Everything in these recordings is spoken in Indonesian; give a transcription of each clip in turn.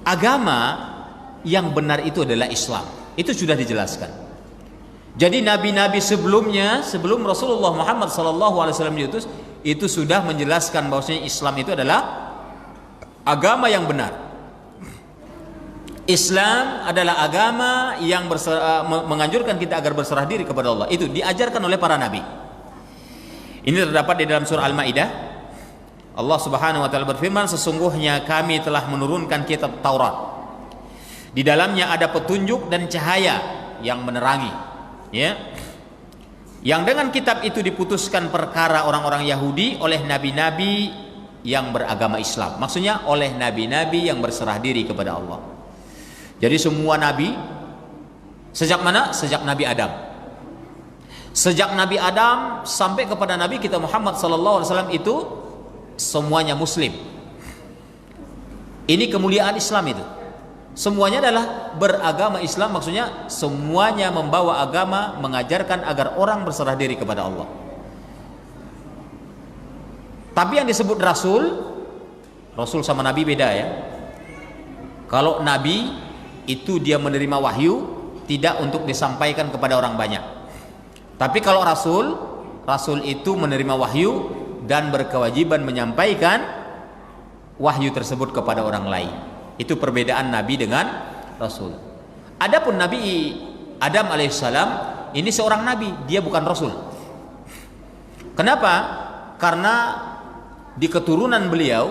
agama yang benar itu adalah Islam. Itu sudah dijelaskan. Jadi nabi-nabi sebelumnya, sebelum Rasulullah Muhammad SAW diutus, itu sudah menjelaskan bahwasanya Islam itu adalah agama yang benar. Islam adalah agama yang menganjurkan kita agar berserah diri kepada Allah. Itu diajarkan oleh para nabi. Ini terdapat di dalam surah Al-Maidah. Allah Subhanahu wa taala berfirman, sesungguhnya kami telah menurunkan kitab Taurat. Di dalamnya ada petunjuk dan cahaya yang menerangi, ya. Yang dengan kitab itu diputuskan perkara orang-orang Yahudi oleh nabi-nabi yang beragama Islam. Maksudnya oleh nabi-nabi yang berserah diri kepada Allah. Jadi semua nabi sejak mana? Sejak Nabi Adam. Sejak Nabi Adam sampai kepada Nabi kita Muhammad SAW itu semuanya Muslim. Ini kemuliaan Islam itu. Semuanya adalah beragama Islam, maksudnya semuanya membawa agama mengajarkan agar orang berserah diri kepada Allah. Tapi yang disebut Rasul sama Nabi beda ya. Kalau Nabi itu dia menerima wahyu tidak untuk disampaikan kepada orang banyak. Tapi kalau Rasul itu menerima wahyu dan berkewajiban menyampaikan wahyu tersebut kepada orang lain. Itu perbedaan Nabi dengan Rasul. Adapun Nabi Adam alaihissalam ini seorang Nabi, dia bukan Rasul. Kenapa? Karena di keturunan beliau,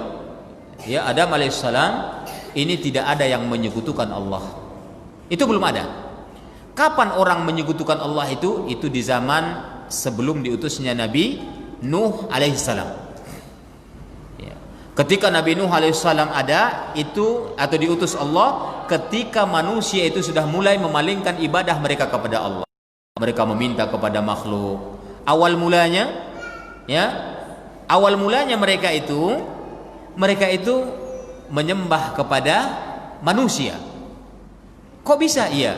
ya Adam alaihissalam ini tidak ada yang menyekutukan Allah. Itu belum ada. Kapan orang menyekutukan Allah itu? Itu di zaman sebelum diutusnya Nabi Nuh alaihissalam. Ketika Nabi Nuh alaihissalam ada itu atau diutus Allah, ketika manusia itu sudah mulai memalingkan ibadah mereka kepada Allah, mereka meminta kepada makhluk. Awal mulanya mereka itu menyembah kepada manusia. Kok bisa? Iya,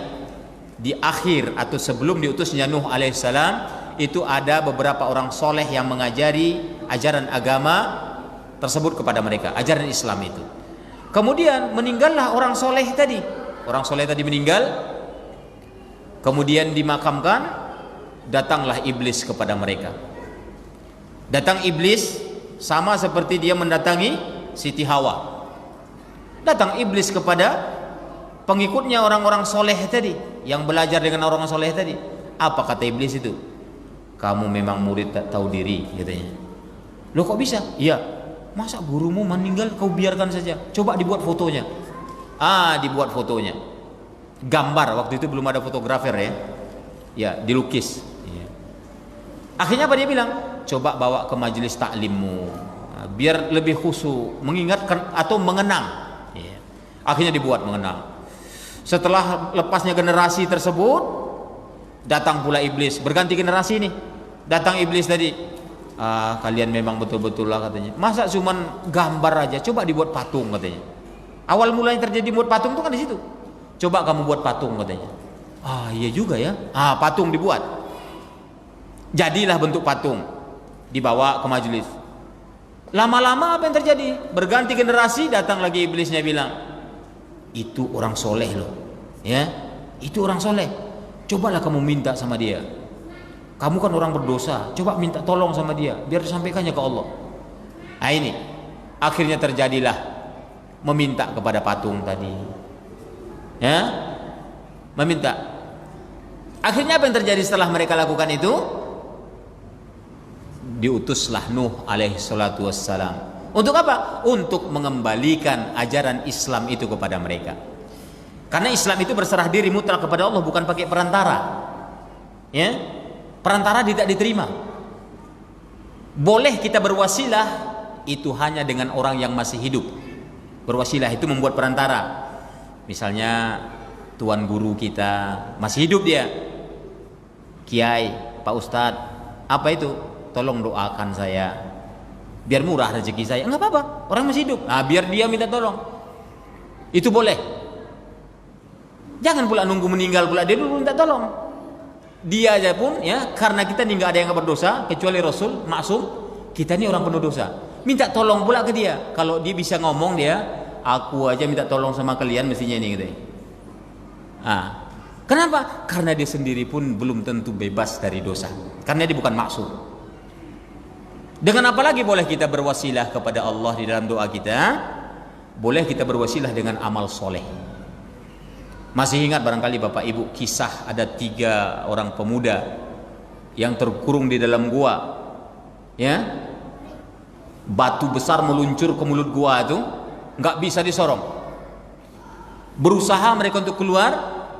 di akhir atau sebelum diutusnya Nuh alaihissalam itu ada beberapa orang soleh yang mengajari ajaran agama tersebut kepada mereka, ajaran Islam itu. Kemudian meninggallah orang soleh tadi. Orang soleh tadi meninggal, kemudian dimakamkan, datanglah iblis kepada mereka. Datang iblis sama seperti dia mendatangi Siti Hawa. Datang iblis kepada pengikutnya orang-orang soleh tadi, yang belajar dengan orang soleh tadi. Apa kata iblis itu? Kamu memang murid tak tahu diri, katanya. Loh kok bisa? Iya. Masa gurumu meninggal kau biarkan saja? Coba dibuat fotonya. Dibuat fotonya. Gambar, waktu itu belum ada fotografer ya. Ya, dilukis. Ya. Akhirnya apa dia bilang? Coba bawa ke majelis taklimmu. Biar lebih khusyuk, mengingatkan atau mengenang. Ya. Akhirnya dibuat mengenang. Setelah lepasnya generasi tersebut, datang pula iblis. Berganti generasi nih. Datang iblis tadi. Kalian memang betul-betul lah katanya. Masa cuman gambar aja, coba dibuat patung katanya. Awal mulanya terjadi buat patung itu kan di situ. Coba kamu buat patung katanya. Iya juga ya. Patung dibuat. Jadilah bentuk patung. Dibawa ke majelis. Lama-lama apa yang terjadi? Berganti generasi, datang lagi iblisnya bilang, itu orang soleh loh. Ya, itu orang soleh. Cobalah kamu minta sama dia. Kamu kan orang berdosa, coba minta tolong sama dia biar disampaikannya ke Allah. Ini akhirnya terjadilah meminta kepada patung tadi, ya, meminta. Akhirnya apa yang terjadi setelah mereka lakukan itu? Diutuslah Nuh alaihi salatu wassalam. Untuk apa? Untuk mengembalikan ajaran Islam itu kepada mereka. Karena Islam itu berserah diri mutlak kepada Allah, bukan pakai perantara. Ya. Perantara tidak diterima. Boleh kita berwasilah itu hanya dengan orang yang masih hidup. Berwasilah itu membuat perantara. Misalnya tuan guru kita masih hidup dia, kiai, pak ustadz, apa itu? Tolong doakan saya biar murah rezeki saya. Enggak apa-apa, orang masih hidup. Biar dia minta tolong. Itu boleh. Jangan pula nunggu meninggal pula dia dulu minta tolong. Dia aja pun ya, karena kita ini nggak ada yang berdosa kecuali Rasul maksum, kita ini orang penuh dosa. Minta tolong pula ke dia. Kalau dia bisa ngomong dia, aku aja minta tolong sama kalian mestinya ini gitu. Kenapa? Karena dia sendiri pun belum tentu bebas dari dosa, karena dia bukan maksum. Dengan apa lagi boleh kita berwasilah kepada Allah di dalam doa kita? Boleh kita berwasilah dengan amal soleh. Masih ingat barangkali Bapak Ibu kisah ada 3 orang pemuda yang terkurung di dalam gua, ya, batu besar meluncur ke mulut gua itu, nggak bisa disorong. Berusaha mereka untuk keluar,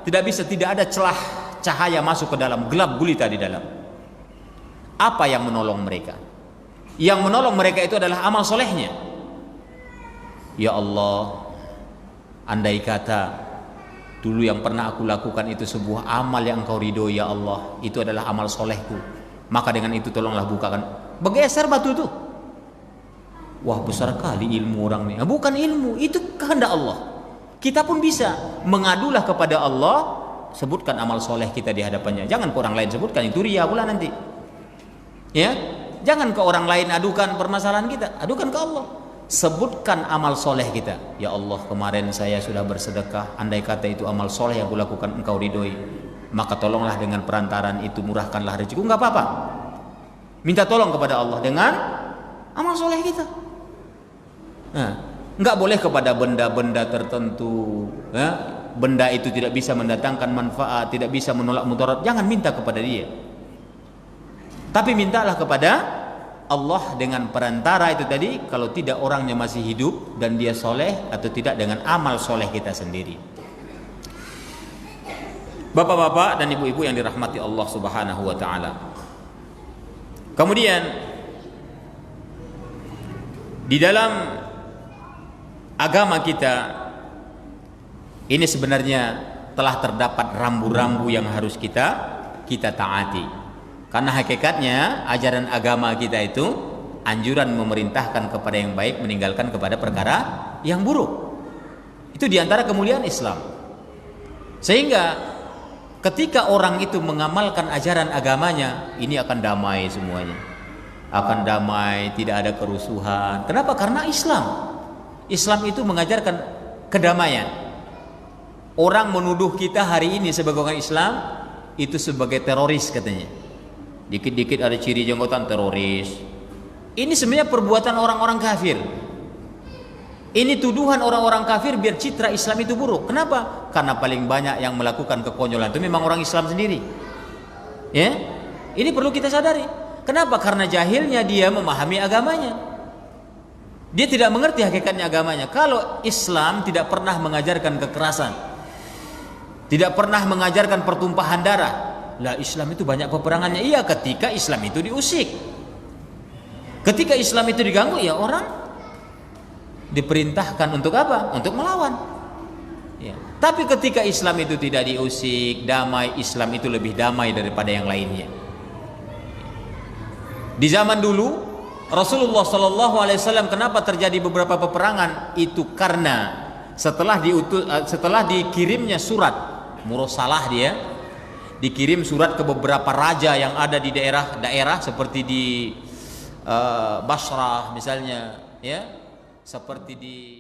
tidak bisa, tidak ada celah cahaya masuk ke dalam, gelap gulita di dalam. Apa yang menolong mereka? Yang menolong mereka itu adalah amal solehnya. Ya Allah, andai kata dulu yang pernah aku lakukan itu sebuah amal yang Engkau ridhoi ya Allah, itu adalah amal solehku, maka dengan itu tolonglah bukakan. Bergeser batu itu. Wah, besar kali ilmu orang ini. Bukan ilmu, itu kehendak Allah. Kita pun bisa mengadulah kepada Allah, sebutkan amal soleh kita di hadapannya. Jangan ke orang lain sebutkan, itu riya pula nanti. Ya, jangan ke orang lain adukan permasalahan kita, adukan ke Allah. Sebutkan amal soleh kita. Ya Allah, kemarin saya sudah bersedekah, andai kata itu amal soleh yang aku lakukan Engkau ridhoi, maka tolonglah dengan perantaraan itu murahkanlah rezekiku. Enggak apa-apa, minta tolong kepada Allah dengan amal soleh kita. Enggak boleh kepada benda-benda tertentu, ya? Benda itu tidak bisa mendatangkan manfaat, tidak bisa menolak mudarat, jangan minta kepada dia, tapi mintalah kepada Allah dengan perantara itu tadi, kalau tidak orangnya masih hidup dan dia soleh, atau tidak dengan amal soleh kita sendiri. Bapak-bapak dan ibu-ibu yang dirahmati Allah Subhanahu wa ta'ala, kemudian di dalam agama kita ini sebenarnya telah terdapat rambu-rambu yang harus kita taati. Karena hakikatnya ajaran agama kita itu anjuran memerintahkan kepada yang baik, meninggalkan kepada perkara yang buruk. Itu diantara kemuliaan Islam. Sehingga ketika orang itu mengamalkan ajaran agamanya, ini akan damai semuanya. Akan damai, tidak ada kerusuhan. Kenapa? Karena Islam itu mengajarkan kedamaian. Orang menuduh kita hari ini sebagai orang Islam itu sebagai teroris katanya. Dikit-dikit ada ciri jenggotan, teroris. Ini sebenarnya perbuatan orang-orang kafir. Ini tuduhan orang-orang kafir biar citra Islam itu buruk. Kenapa? Karena paling banyak yang melakukan kekonyolan itu memang orang Islam sendiri. Ya, ini perlu kita sadari. Kenapa? Karena jahilnya dia memahami agamanya. Dia tidak mengerti hakikatnya agamanya. Kalau Islam tidak pernah mengajarkan kekerasan, tidak pernah mengajarkan pertumpahan darah. Lah, Islam itu banyak peperangannya. Iya, ketika Islam itu diusik, ketika Islam itu diganggu, ya orang diperintahkan untuk apa? Untuk melawan. Ya. Tapi ketika Islam itu tidak diusik, damai, Islam itu lebih damai daripada yang lainnya. Di zaman dulu Rasulullah SAW, kenapa terjadi beberapa peperangan? Itu karena setelah dikirimnya surat mursalah, dia dikirim surat ke beberapa raja yang ada di daerah-daerah seperti di Basrah misalnya, ya, seperti di